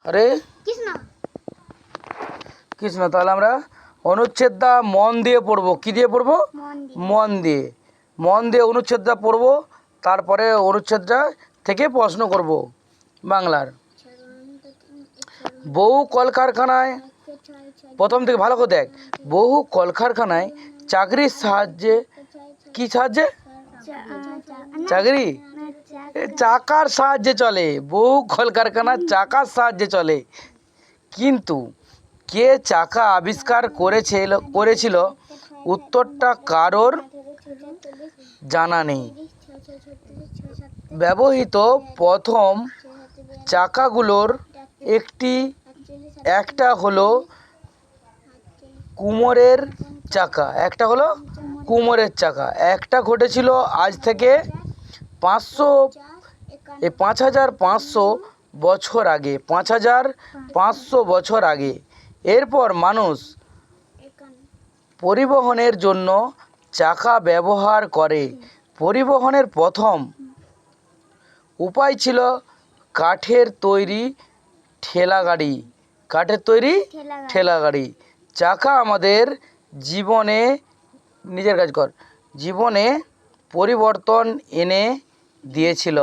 হরে কৃষ্ণ। তাহলে আমরা অনুচ্ছেদটা মন দিয়ে পড়বো। কি দিয়ে পড়বো? মন দিয়ে। মন দিয়ে অনুচ্ছেদটা পড়বো, তারপরে অনুচ্ছেদটা থেকে প্রশ্ন করব বাংলার। বহু কলকারখানায়, প্রথম থেকে ভালো করে দেখ, বহু কলকারখানায় চাকরির সাহায্যে, কি সাহায্যে? চাকরি চাকার সাহায্যে চলে। বহু কলকারখানা চাকার সাহায্যে চলে, কিন্তু কে চাকা আবিষ্কার করেছিল উত্তরটা কারোর জানা নেই। ব্যবহৃত প্রথম চাকাগুলোর একটা হলো কুমোরের চাকা, একটা ঘটেছিল আজ থেকে 5,500 বছর আগে, 5,500 বছর আগে। এরপর মানুষ পরিবহনের জন্য চাকা ব্যবহার করে। পরিবহনের প্রথম উপায় ছিল কাঠের তৈরি ঠেলাগাড়ি। চাকা আমাদের জীবনে পরিবর্তন এনে দিয়েছিল।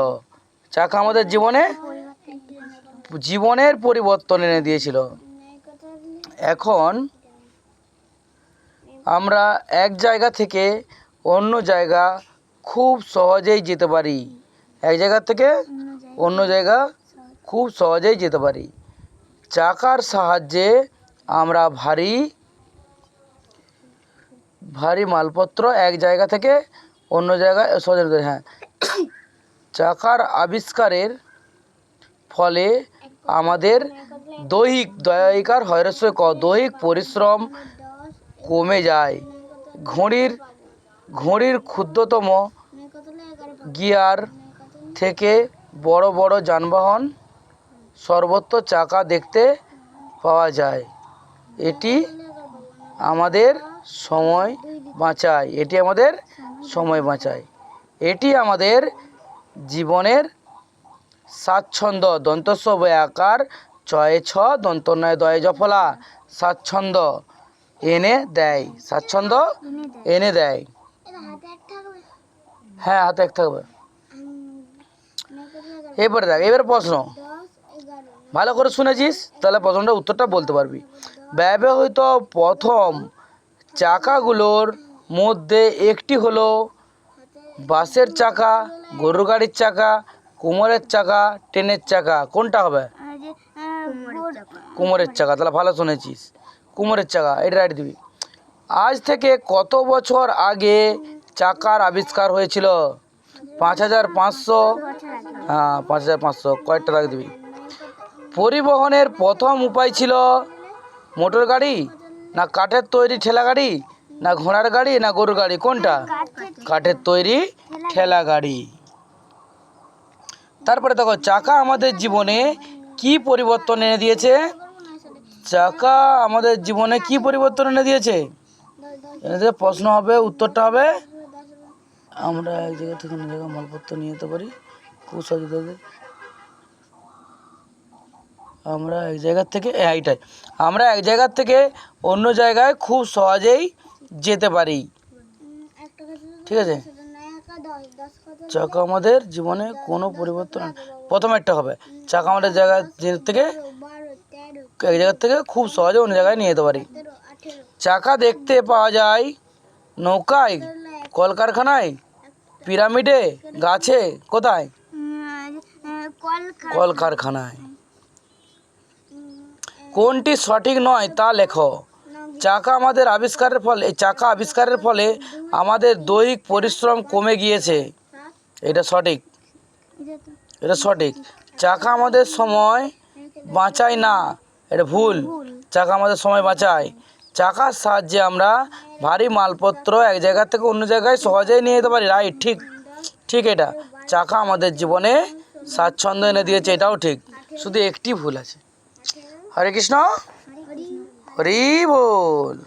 চাকা আমাদের জীবনের পরিবর্তন এনে দিয়েছিল। এখন আমরা এক জায়গা থেকে অন্য জায়গা খুব সহজেই যেতে পারি। চাকার সাহায্যে আমরা ভারী মালপত্র এক জায়গা থেকে অন্য জায়গায় সহজে যেতে পারি। হ্যাঁ, চাকার আবিষ্কারের ফলে আমাদের দৈহিক পরিশ্রম কমে যায়। ঘড়ির ক্ষুদ্রতম গিয়ার থেকে বড় বড় যানবাহন সর্বত্র চাকা দেখতে পাওয়া যায়। এটি আমাদের সময় বাঁচায়। এটি আমাদের জীবনের স্বাচ্ছন্দ্য, দন্তস্ব বয়াকার চয়ে ছ দন্তনয় দয়ে জফলা, স্বাচ্ছন্দ্য এনে দেয়। হ্যাঁ, হাতে এক থাকবে। এবার প্রশ্ন ভালো করে শুনেছিস, তাহলে প্রশ্নটা উত্তরটা বলতে পারবি। ব্যবহৃত প্রথম চাকাগুলোর মধ্যে একটি হলো বাসের চাকা, গরুর গাড়ির চাকা, কুমোরের চাকা, ট্রেনের চাকা। কোনটা হবে? কুমোরের চাকা। তাহলে ভালো শুনেছিস, কুমোরের চাকা, এটা রাইট দিবি। আজ থেকে কত বছর আগে চাকার আবিষ্কার হয়েছিল? 5,500। হ্যাঁ, 5,500। কয়েকটা রাখ দিবি। পরিবহনের প্রথম উপায় ছিল মোটর গাড়ি, না কাঠের তৈরি ঠেলাগাড়ি, না ঘোড়ার গাড়ি, না গরুর গাড়ি? কোনটা? কাঠের তৈরি ঠেলাগাড়ি। তারপরে দেখো, চাকা আমাদের জীবনে কি পরিবর্তন এনে দিয়েছে? প্রশ্ন হবে, উত্তরটা হবে আমরা এক জায়গা থেকে অন্য জায়গায় মালপত্র নিয়ে যেতে পারি খুব সহজে। আমরা এক জায়গা থেকে অন্য জায়গায় খুব সহজেই যেতে পারি। ঠিক আছে। চাকা আমাদের জীবনে কোনো পরিবর্তন, প্রথম একটা হবে চাকা আমাদের এক জায়গা থেকে খুব সহজে অন্য জায়গায় নিয়ে যেতে পারি। চাকা দেখতে পাওয়া যায় নৌকায়, কলকারখানায়, পিরামিডে, গাছে। কোথায়? কলকারখানায়। কোনটি সঠিক নয় তা লেখো। চাকা আবিষ্কারের ফলে আমাদের দৈহিক পরিশ্রম কমে গিয়েছে। এটা সঠিক। চাকা আমাদের সময় বাঁচায় না। এটা ভুল। চাকা আমাদের সময় বাঁচায়। চাকার সাহায্যে আমরা ভারী মালপত্র এক জায়গা থেকে অন্য জায়গায় সহজেই নিয়ে যেতে পারি। রাইট, ঠিক। এটা চাকা আমাদের জীবনে স্বাচ্ছন্দ্য এনে দিয়েছে, এটাও ঠিক। শুধু একটি ভুল আছে। হরে কৃষ্ণ, হরি বল।